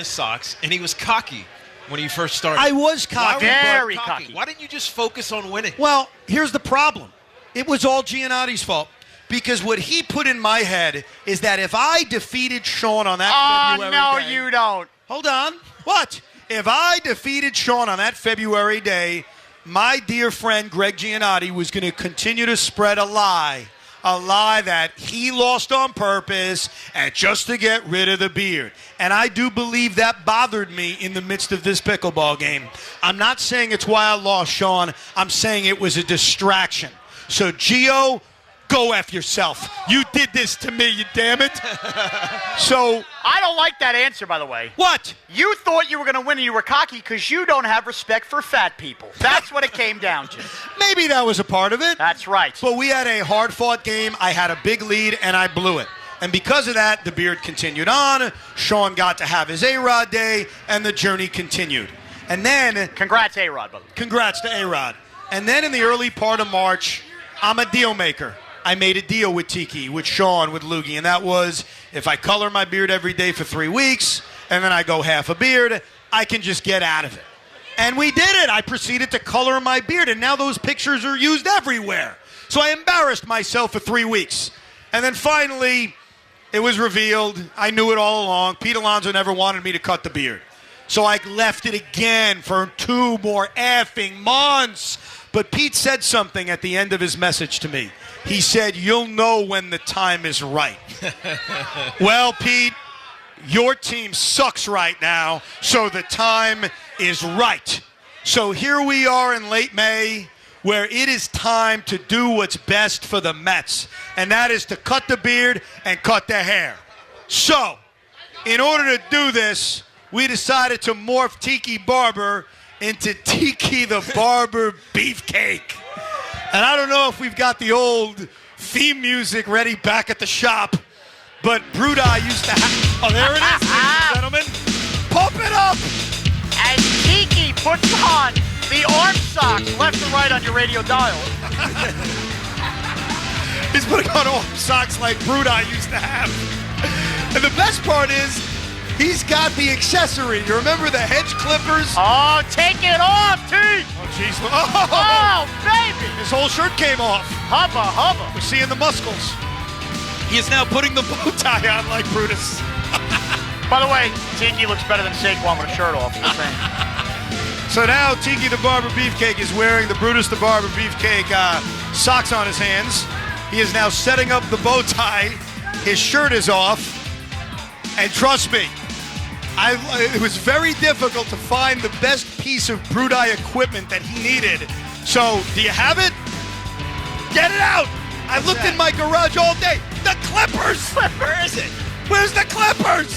his socks, and he was cocky when he first started. I was cocky. Very cocky. Why didn't you just focus on winning? Well, here's the problem. It was all Giannotti's fault. Because what he put in my head is that if I defeated Sean on that February day... Oh, no, you don't. Hold on. What? If I defeated Sean on that February day, my dear friend Greg Giannotti was going to continue to spread a lie that he lost on purpose and just to get rid of the beard. And I do believe that bothered me in the midst of this pickleball game. I'm not saying it's why I lost, Sean. I'm saying it was a distraction. So, Gio, go F yourself. You did this to me, you damn it. So I don't like that answer, by the way. What? You thought you were going to win and you were cocky because you don't have respect for fat people. That's what it came down to. Maybe that was a part of it. That's right. But we had a hard-fought game. I had a big lead, and I blew it. And because of that, the beard continued on. Sean got to have his A-Rod day, and the journey continued. And then... Congrats, A-Rod, brother. Congrats to A-Rod. And then in the early part of March, I'm a deal maker. I made a deal with Tiki, with Sean, with Loogie, and that was if I color my beard every day for 3 weeks and then I go half a beard, I can just get out of it. And we did it. I proceeded to color my beard, and now those pictures are used everywhere. So I embarrassed myself for 3 weeks. And then finally, it was revealed. I knew it all along. Pete Alonso never wanted me to cut the beard. So I left it again for 2 more effing months. But Pete said something at the end of his message to me. He said, "You'll know when the time is right." Well, Pete, your team sucks right now, so the time is right. So here we are in late May, where it is time to do what's best for the Mets, and that is to cut the beard and cut the hair. So, in order to do this, we decided to morph Tiki Barber into Tiki the Barber Beefcake. And I don't know if we've got the old theme music ready back at the shop, but Brudai used to have... Oh, there it is, ladies and gentlemen. Pump it up! And Tiki puts on the arm socks left and right on your radio dial. He's putting on arm socks like Brudai used to have. And the best part is, he's got the accessory. You remember the hedge clippers? Oh, take it off, T! Oh, jeez. Oh, baby! His whole shirt came off. Hubba, hubba. We're seeing the muscles. He is now putting the bow tie on like Brutus. By the way, Tiki looks better than Saquon with a shirt off. Just saying. So now Tiki the Barber Beefcake is wearing the Brutus the Barber Beefcake socks on his hands. He is now setting up the bow tie. His shirt is off. And trust me, it was very difficult to find the best piece of Brudai equipment that he needed. So, do you have it? Get it out! I looked in my garage all day. The clippers! Where is it? Where's the clippers?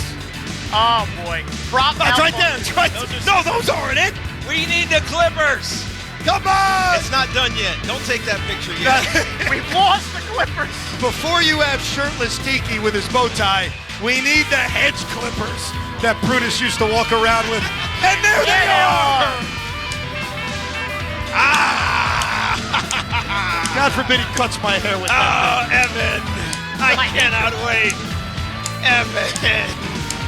Oh, boy. That's right there. It's right. No, those aren't it. We need the clippers. Come on! It's not done yet. Don't take that picture yet. We've lost the clippers. Before you have shirtless Tiki with his bow tie, we need the hedge clippers that Brutus used to walk around with. And there they are! God forbid he cuts my hair with that. Oh, Evan. I cannot wait. Evan.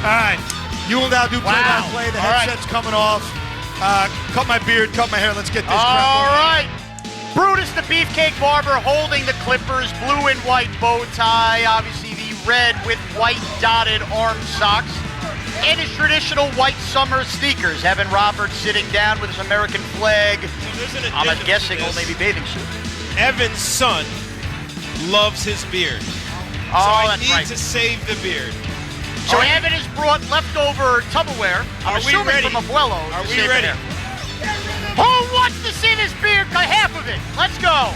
All right. You will now do play-by-play. The headset's coming off. Cut my beard, cut my hair. Let's get this crap All going. right. Brutus the Beefcake Barber holding the clippers, blue and white bow tie. Obviously the red with white dotted arm socks. And his traditional white summer sneakers. Evan Roberts sitting down with his American flag. I'm guessing old Navy bathing suit. Evan's son loves his beard. Oh, so I that's need right. to save the beard. So Evan has brought leftover Tupperware. I'm assuming ready? from Abuelo. Are we ready? Who wants to see this beard? Cut half of it. Let's go.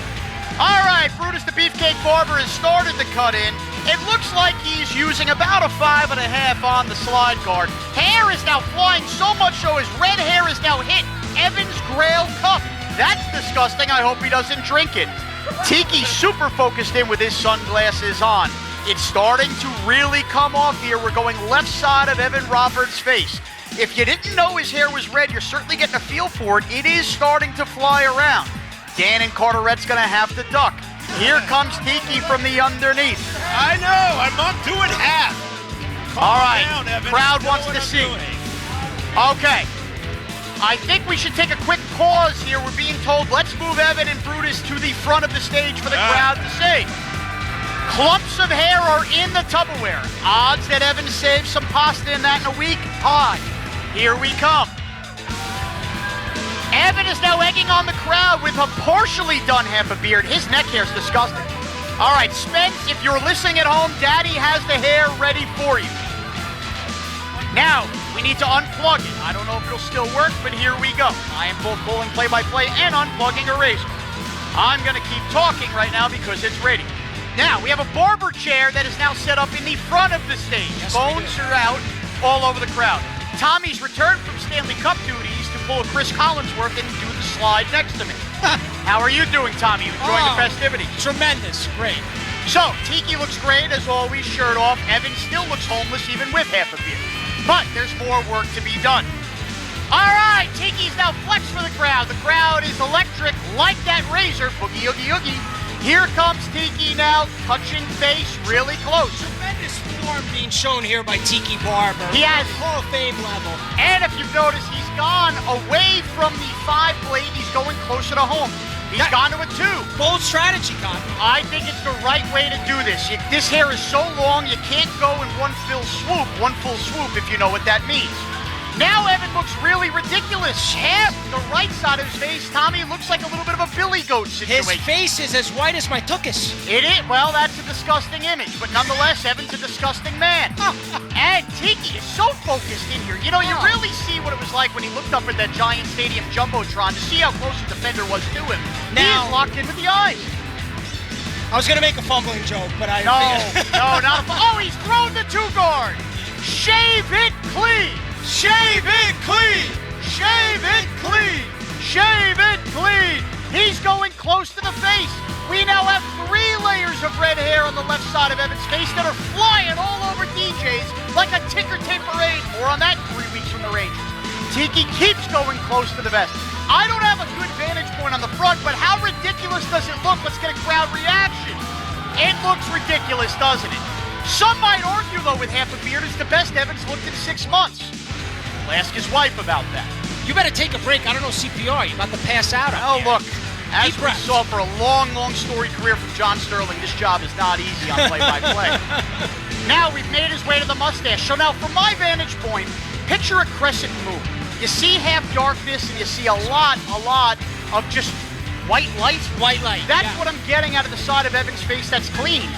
All right, Brutus the Beefcake Barber has started to cut in. It looks like he's using about a 5.5 on the slide guard. Hair is now flying so much so his red hair is now hit Evan's Grail Cup. That's disgusting. I hope he doesn't drink it. Tiki super focused in with his sunglasses on. It's starting to really come off here. We're going left side of Evan Roberts' face. If you didn't know his hair was red, you're certainly getting a feel for it. It is starting to fly around. Dan and Carteret's going to have to duck. Here comes Tiki from the underneath. I know. I'm doing half. All right. Down, Evan. Crowd You know wants what to I'm see. doing. Okay. I think we should take a quick pause here. We're being told, let's move Evan and Brutus to the front of the stage for the crowd to see. Clumps of hair are in the Tupperware. Odds that Evan saves some pasta in that in a week? High. Here we come. Evan is now egging on the crowd with a partially done half a beard. His neck hair's disgusting. All right, Spence, if you're listening at home, Daddy has the hair ready for you. Now, we need to unplug it. I don't know if it'll still work, but here we go. I am both calling play-by-play and unplugging a razor. I'm going to keep talking right now because it's ready. Now, we have a barber chair that is now set up in the front of the stage. Yes, phones are out all over the crowd. Tommy's returned from Stanley Cup duties to pull a Chris Collinsworth and do the slide next to me. How are you doing, Tommy? You enjoying the festivities? Tremendous. Great. So, Tiki looks great, as always, shirt off. Evan still looks homeless, even with half a beard. But there's more work to be done. All right, Tiki's now flexed for the crowd. The crowd is electric, like that razor. Boogie, oogie, oogie. Here comes Tiki now, touching face really close. Tremendous form being shown here by Tiki Barber. He has Hall of Fame level. And if you've noticed, he's gone away from the 5 blade. He's going closer to home. He's gone to a 2. Bold strategy, Con. I think it's the right way to do this. This hair is so long, you can't go in one full swoop, if you know what that means. Now Evan looks really ridiculous. Half the right side of his face, Tommy, looks like a little bit of a Billy Goat situation. His face is as white as my tuchus. It is. Well, that's a disgusting image, but nonetheless, Evan's a disgusting man. And Tiki is so focused in here. You know, you really see what it was like when he looked up at that Giant Stadium Jumbotron to see how close the defender was to him. Now, he is locked in with the eyes. I was going to make a fumbling joke, but I... No, not a Oh, he's thrown the 2-guard. Shave it clean. Shave it clean! Shave it clean! Shave it clean! He's going close to the face. We now have 3 layers of red hair on the left side of Evan's face that are flying all over Djais like a ticker tape parade. More on that 3 weeks from the Rangers. Tiki keeps going close to the vest. I don't have a good vantage point on the front, but how ridiculous does it look? Let's get a crowd reaction. It looks ridiculous, doesn't it? Some might argue, though, with half a beard, it's the best Evan's looked in 6 months. Ask his wife about that. You better take a break. I don't know CPR. You're about to pass out. Look, as we saw for a long, long story career from John Sterling, this job is not easy on play-by-play. Now we've made his way to the mustache. So now, from my vantage point, picture a crescent moon. You see half darkness, and you see a lot of just white light. White light. That's what I'm getting out of the side of Evan's face that's clean.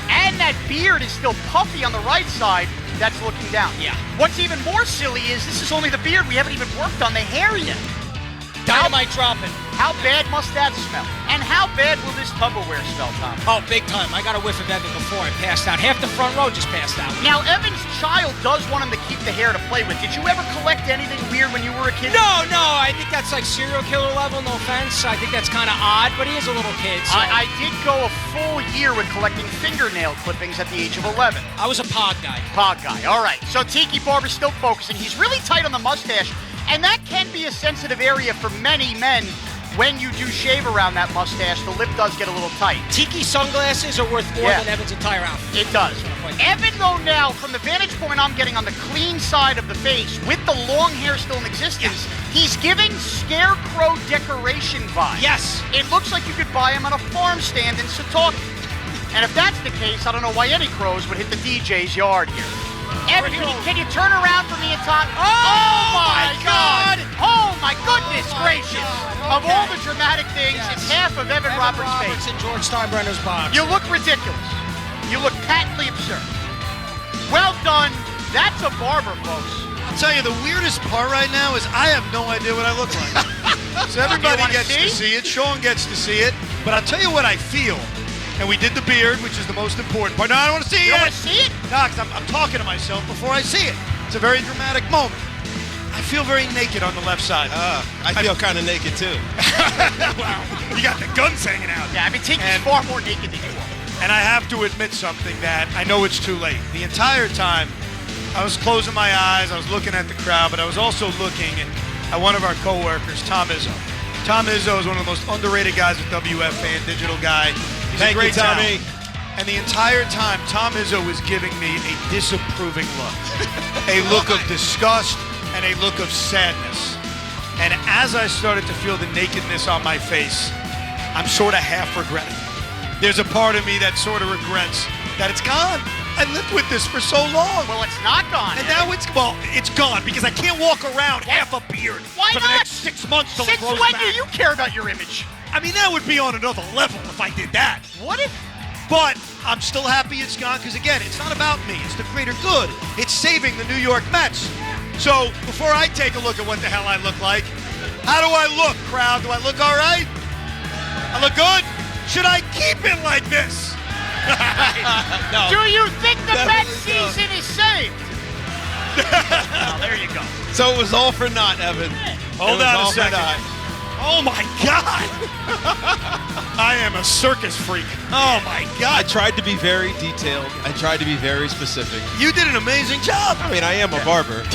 And that beard is still puffy on the right side. That's looking down. Yeah. What's even more silly is this is only the beard. We haven't even worked on the hair yet. Dynamite dropping. How bad must that smell? And how bad will this Tupperware smell, Tom? Oh, big time. I got a whiff of Evan before I passed out. Half the front row just passed out. Now, Evan's child does want him to keep the hair to play with. Did you ever collect anything weird when you were a kid? No. I think that's like serial killer level, no offense. I think that's kind of odd, but he is a little kid. So. I did go a full year with collecting fingernail clippings at the age of 11. I was a pod guy. Pod guy, all right. So Tiki Barber's still focusing. He's really tight on the mustache, and that can be a sensitive area for many men. When you do shave around that mustache, the lip does get a little tight. Tiki sunglasses are worth more than Evan's entire outfit. It does. Evan, though, now, from the vantage point I'm getting on the clean side of the face, with the long hair still in existence, he's giving scarecrow decoration vibes. Yes. It looks like you could buy him on a farm stand in Setauket. And if that's the case, I don't know why any crows would hit the DJ's yard here. Evan, can you turn around for me and talk? Oh my God! Oh my goodness gracious! Of all the dramatic things, it's half of Evan Roberts' face. And George Steinbrenner's box. You look ridiculous. You look patently absurd. Well done. That's a barber, folks. I'll tell you, the weirdest part right now is I have no idea what I look like. So everybody gets to see it. Sean gets to see it. But I'll tell you what I feel. And we did the beard, which is the most important part. No, I don't want to see it. You don't want to see it? No, because I'm talking to myself before I see it. It's a very dramatic moment. I feel very naked on the left side. I feel kind of naked, too. Wow. You got the guns hanging out. Yeah, I mean, Tiki's far more naked than you are. And I have to admit something that I know it's too late. The entire time, I was closing my eyes, I was looking at the crowd, but I was also looking at one of our co-workers, Tom Izzo. Tom Izzo is one of the most underrated guys at WFAN, digital guy. He's a great Tommy. And the entire time, Tom Izzo was giving me a disapproving look. A look of disgust and a look of sadness. And as I started to feel the nakedness on my face, I'm sort of half regretting. There's a part of me that sort of regrets that it's gone. I lived with this for so long. Well, it's not gone. And now it's gone because I can't walk around half a beard Why for not? the next 6 months till it Since grows when back. do you care about your image? I mean, that would be on another level if I did that. What if? But I'm still happy it's gone because, again, it's not about me. It's the greater good. It's saving the New York Mets. So before I take a look at what the hell I look like, how do I look, crowd? Do I look all right? I look good? Should I keep it like this? No. Do you think the Mets Definitely not. season is saved? Oh, there you go. So it was all for naught, Evan. Hold It was on all a for second. naught. Oh, my God. I am a circus freak. Oh, my I God. tried to be very detailed. I tried to be very specific. You did an amazing job. I mean, I am a barber.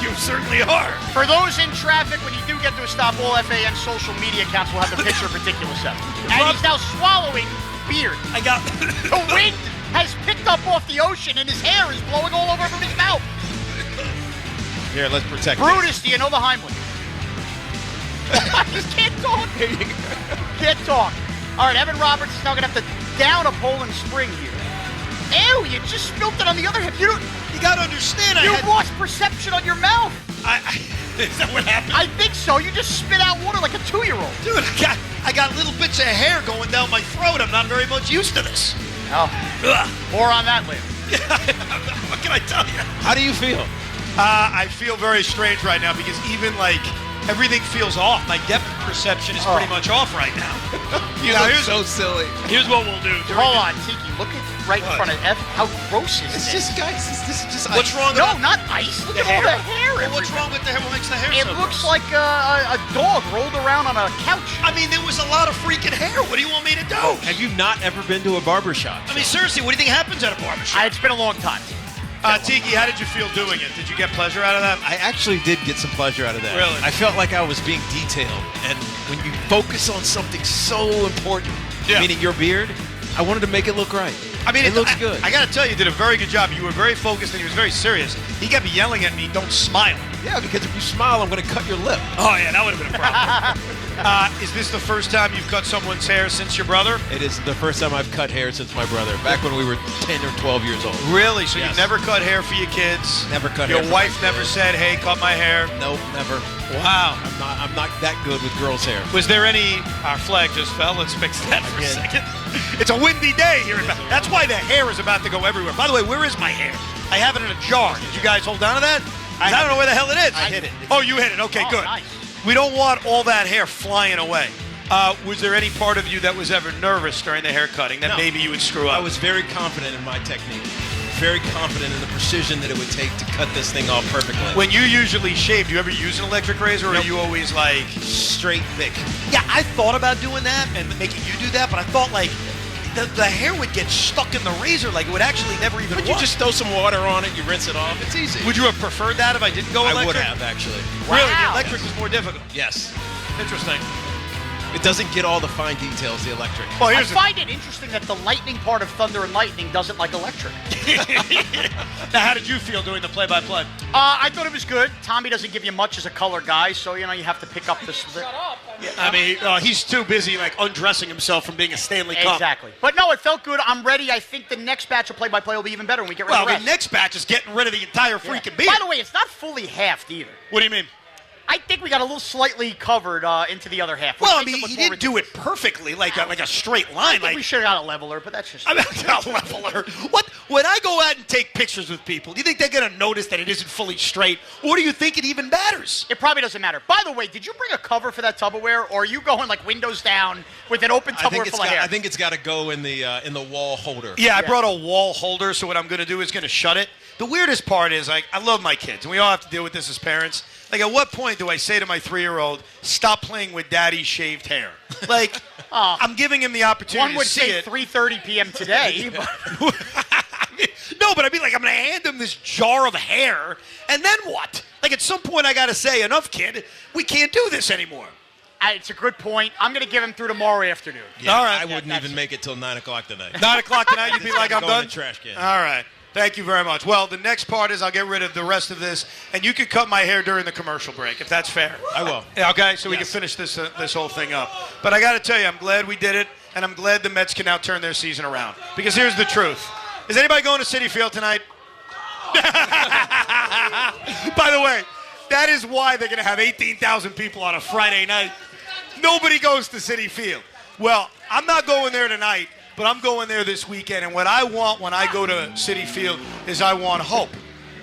You certainly are. For those in traffic, when you do get to a stop, all FAN social media accounts will have the picture of Ridiculous Evan. And he's now swallowing beard. I got... The wind has picked up off the ocean, and his hair is blowing all over from his mouth. Here, let's protect this. Brutus, do you know the Heimlich? I just can't talk. Can't talk. All right, Evan Roberts is now going to have to down a Poland Spring here. Ew, you just spilled it on the other hip. You got to understand, lost perception on your mouth. Is that what happened? I think so. You just spit out water like a 2-year-old. Dude, I got little bits of hair going down my throat. I'm not very much used to this. Oh, Ugh. more on that later. What can I tell you? How do you feel? I feel very strange right now because even like everything feels off. My depth perception is pretty much off right now. You Now, look so silly. Here's what we'll do. Hold on, Tiki. Look at right in What? front of Evan. How gross is It's this? just, guys, this is just What's ice. wrong? No, not ice. Look The at all hair? the hair. Well, what's everywhere. wrong with the hair? What makes the hair It so looks gross? like a dog rolled around on a couch. I mean, there was a lot of freaking hair. What do you want me to do? Have you not ever been to a barber shop? I mean, seriously, what do you think happens at a barbershop? It's been a long time. Tiki, how did you feel doing it? Did you get pleasure out of that? I actually did get some pleasure out of that. Really? I felt like I was being detailed. And when you focus on something so important, Yeah. meaning your beard, I wanted to make it look right. I mean, it looks good. I got to tell you, you did a very good job. You were very focused and he was very serious. He kept yelling at me, don't smile. Yeah, because if you smile, I'm going to cut your lip. Oh, yeah, that would have been a problem. Is this the first time you've cut someone's hair since your brother? It is the first time I've cut hair since my brother, back when we were 10 or 12 years old. Really? So Yes. you've never cut hair for your kids? Never cut Your hair for wife my never kids. said, hey, cut my hair? Nope, never. Wow. I'm not that good with girls' hair. Was there any... Our flag just fell. Let's fix that for a Again. second. It's a windy day here. That's why the hair is about to go everywhere. By the way, where is my hair? I have it in a jar. Did you guys hold on to that? I don't know where the hell it is. I hit it. Oh, you hit it. Okay, Oh, good. nice. We don't want all that hair flying away. Was there any part of you that was ever nervous during the hair cutting that No. maybe you would screw up? I was very confident in my technique. Very confident in the precision that it would take to cut this thing off perfectly. When you usually shave, do you ever use an electric razor, or are you always like... Straight thick. Yeah, I thought about doing that and making you do that, but I thought like the hair would get stuck in the razor, like it would actually never even But you wash. just throw some water on it, you rinse it off. It's easy. Would you have preferred that if I didn't go I electric? would have, actually. Really? Wow. The electric was more difficult. Yes. Interesting. It doesn't get all the fine details, the electric. Well, I here's the find it interesting that the lightning part of Thunder and Lightning doesn't like electric. Now, how did you feel doing the play-by-play? I thought it was good. Tommy doesn't give you much as a color guy, so you have to pick up this. Shut up. I mean, he's too busy like undressing himself from being a Stanley Cup. Exactly. But no, it felt good. I'm ready. I think the next batch of play-by-play will be even better when we get rid Well, of the the rest. next batch is getting rid of the entire freaking beard. By the way, it's not fully halved either. What do you mean? I think we got a little slightly covered into the other half. which Well, I makes mean, it look he more didn't do it perfectly, like a straight I line. think we should have got a leveler, but that's just. I'm not a leveler. What? When I go out and take pictures with people, do you think they're going to notice that it isn't fully straight? Or do you think it even matters? It probably doesn't matter. By the way, did you bring a cover for that Tupperware, or are you going like windows down with an open Tupperware full of hair? I think it's got to go in the wall holder. Yeah, I brought a wall holder, so what I'm going to do is going to shut it. The weirdest part is, like, I love my kids, and we all have to deal with this as parents. Like, at what point do I say to my 3-year-old, stop playing with daddy's shaved hair? Like, I'm giving him the opportunity One would to see say it. 3:30 p.m. today. But No, but I mean, like, I'm going to hand him this jar of hair, and then what? Like, at some point, I got to say, enough, kid. We can't do this anymore. it's a good point. I'm going to give him through tomorrow afternoon. Yeah, All right. I wouldn't even make it till 9 o'clock tonight. 9 o'clock tonight, you'd be like, I'm Go in done? the trash can. All right. Thank you very much. Well, the next part is I'll get rid of the rest of this, and you can cut my hair during the commercial break, if that's fair. I will. Yeah, okay, so we can finish this whole thing up. But I got to tell you, I'm glad we did it, and I'm glad the Mets can now turn their season around. Because here's the truth. Is anybody going to Citi Field tonight? By the way, that is why they're going to have 18,000 people on a Friday night. Nobody goes to Citi Field. Well, I'm not going there tonight, but I'm going there this weekend. And what I want when I go to Citi Field is I want hope.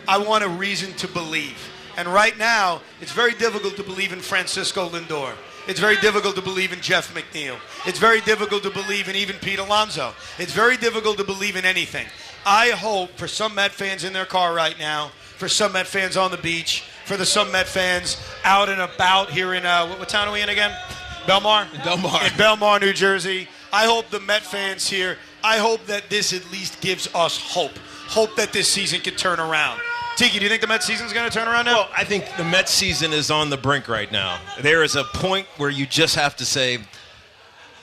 I want a reason to believe. And right now, it's very difficult to believe in Francisco Lindor. It's very difficult to believe in Jeff McNeil. It's very difficult to believe in even Pete Alonso. It's very difficult to believe in anything. I hope for some Met fans in their car right now, for some Met fans on the beach, for some Met fans out and about here in, what town are we in again? Belmar? Belmar. In Belmar, New Jersey. I hope the Met fans here, I hope that this at least gives us hope. Hope that this season can turn around. Tiki, do you think the Mets season's going to turn around now? Well, I think the Mets season is on the brink right now. There is a point where you just have to say,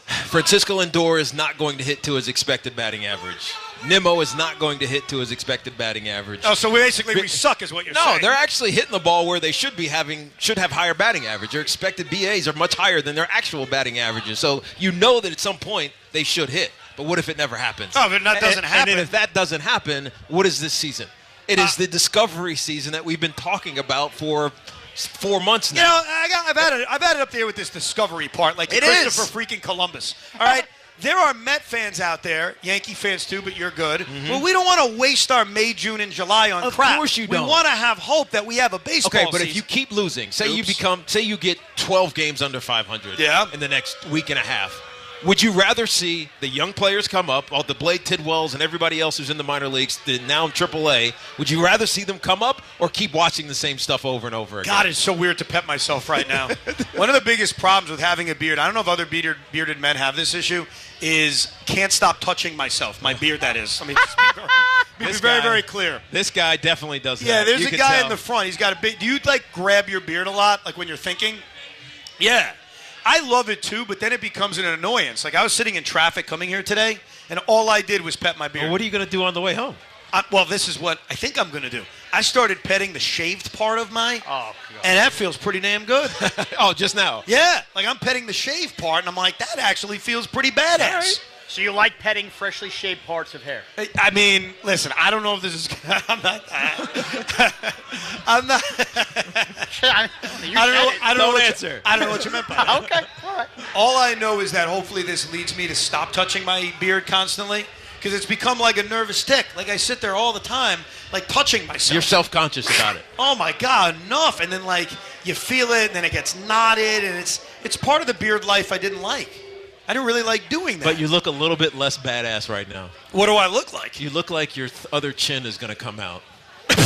Francisco Lindor is not going to hit to his expected batting average. Nimmo is not going to hit to his expected batting average. Oh, so we suck is what you're saying. No, they're actually hitting the ball where they should have higher batting average. Their expected BAs are much higher than their actual batting averages. So you know that at some point they should hit. But what if it never happens? Oh, if that doesn't happen. And if that doesn't happen, what is this season? It is the discovery season that we've been talking about for 4 months now. You know, I've had it up there with this discovery part, like It Christopher freaking Columbus. All right? There are Met fans out there, Yankee fans too, but you're good. Mm-hmm. Well, we don't want to waste our May, June, and July on crap. Of course you don't. We want to have hope that we have a baseball Okay, but season. if you keep losing, say you get 12 games under 500 in the next week and a half, would you rather see the young players come up, all the Blake Tidwells and everybody else who's in the minor leagues, now in AAA, would you rather see them come up or keep watching the same stuff over and over again? God, it's so weird to pet myself right now. One of the biggest problems with having a beard, I don't know if other bearded men have this issue, is can't stop touching myself. My beard, that is. Let me just be very, very clear. This guy definitely does that. Yeah, there's You a can guy tell. in the front. He's got a big. Do you grab your beard a lot, like when you're thinking? Yeah. I love it too, but then it becomes an annoyance. Like I was sitting in traffic coming here today, and all I did was pet my beard. Well, what are you going to do on the way home? Well, this is what I think I'm going to do. I started petting the shaved part of my, and that feels pretty damn good. Oh, just now? Yeah, like I'm petting the shaved part, and I'm like, that actually feels pretty badass. Right. So you like petting freshly shaved parts of hair? I mean, listen, I don't know if this is. I'm not. I don't know what you meant by that. Okay, all right. All I know is that hopefully this leads me to stop touching my beard constantly, because it's become like a nervous tick. Like I sit there all the time, like touching myself. You're self-conscious about it. Oh my God, enough! And then like you feel it, and then it gets knotted, and it's part of the beard life I didn't like. I didn't really like doing that. But you look a little bit less badass right now. What do I look like? You look like your other chin is going to come out. And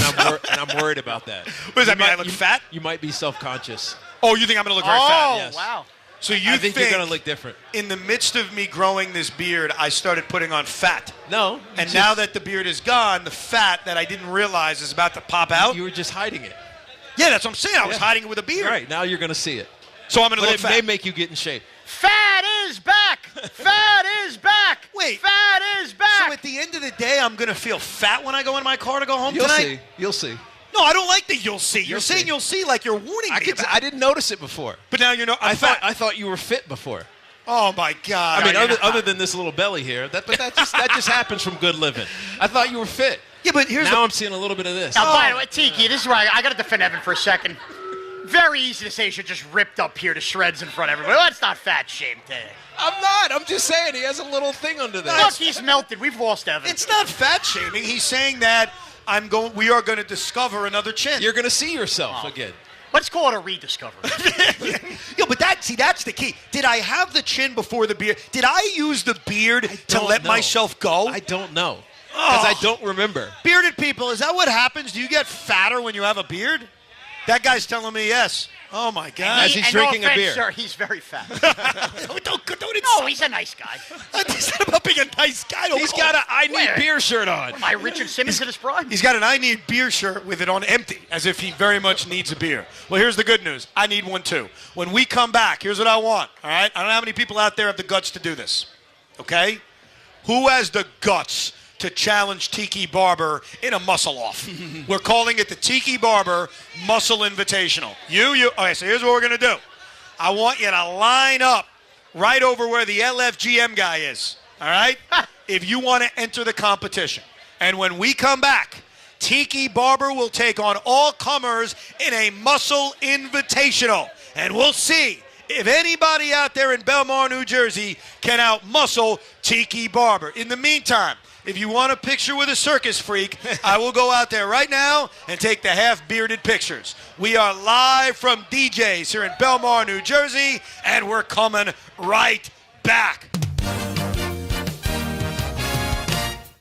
I'm worried about that. What does that mean? I look fat? You might be self-conscious. Oh, you think I'm going to look very fat? Oh, Yes. wow. So you I think you're going to look different. In the midst of me growing this beard, I started putting on fat. No. And now that the beard is gone, the fat that I didn't realize is about to pop out. You were just hiding it. Yeah, that's what I'm saying. I was hiding it with a beard. Right. Now you're going to see it. So I'm going to But look it fat. may make you get in shape. Fat is back! Fat is back! Wait. Fat is back! So at the end of the day, I'm going to feel fat when I go in my car to go home tonight? You'll see. No, I don't like the you'll see. You're saying see. you'll see like you're warning me about I it. didn't notice it before. But now you know. I thought you were fit before. Oh, my God. I mean, other than this little belly here, that just happens from good living. I thought you were fit. Yeah, but here's Now I'm seeing a little bit of this. Now, by the way, Tiki, this is where I got to defend Evan for a second. Very easy to say you're just ripped up here to shreds in front of everybody. Well, that's not fat shame today. I'm not. I'm just saying he has a little thing under there. Look, he's melted. We've lost Evan. It's not fat shaming. He's saying that we are going to discover another chin. You're going to see yourself again. Let's call it a rediscovery. Yeah, but that's the key. Did I have the chin before the beard? Did I use the beard to let myself go? I don't know. Because I don't remember. Bearded people, is that what happens? Do you get fatter when you have a beard? That guy's telling me yes. Oh, my God. As he's drinking no offense, a beer. Sir, he's very fat. Don't No, he's a nice guy. It's not about being a nice guy. He's got a I need Where? beer shirt on. Am I Richard Simmons in his prime? He's got an I need beer shirt with it on empty, as if he very much needs a beer. Well, here's the good news. I need one too. When we come back, here's what I want, all right? I don't know how many people out there have the guts to do this, okay? Who has the guts to challenge Tiki Barber in a muscle-off. We're calling it the Tiki Barber Muscle Invitational. Okay, so here's what we're going to do. I want you to line up right over where the LFGM guy is, all right? If you want to enter the competition. And when we come back, Tiki Barber will take on all comers in a muscle invitational. And we'll see if anybody out there in Belmar, New Jersey can out-muscle Tiki Barber. In the meantime, if you want a picture with a circus freak, I will go out there right now and take the half-bearded pictures. We are live from Djais here in Belmar, New Jersey, and we're coming right back.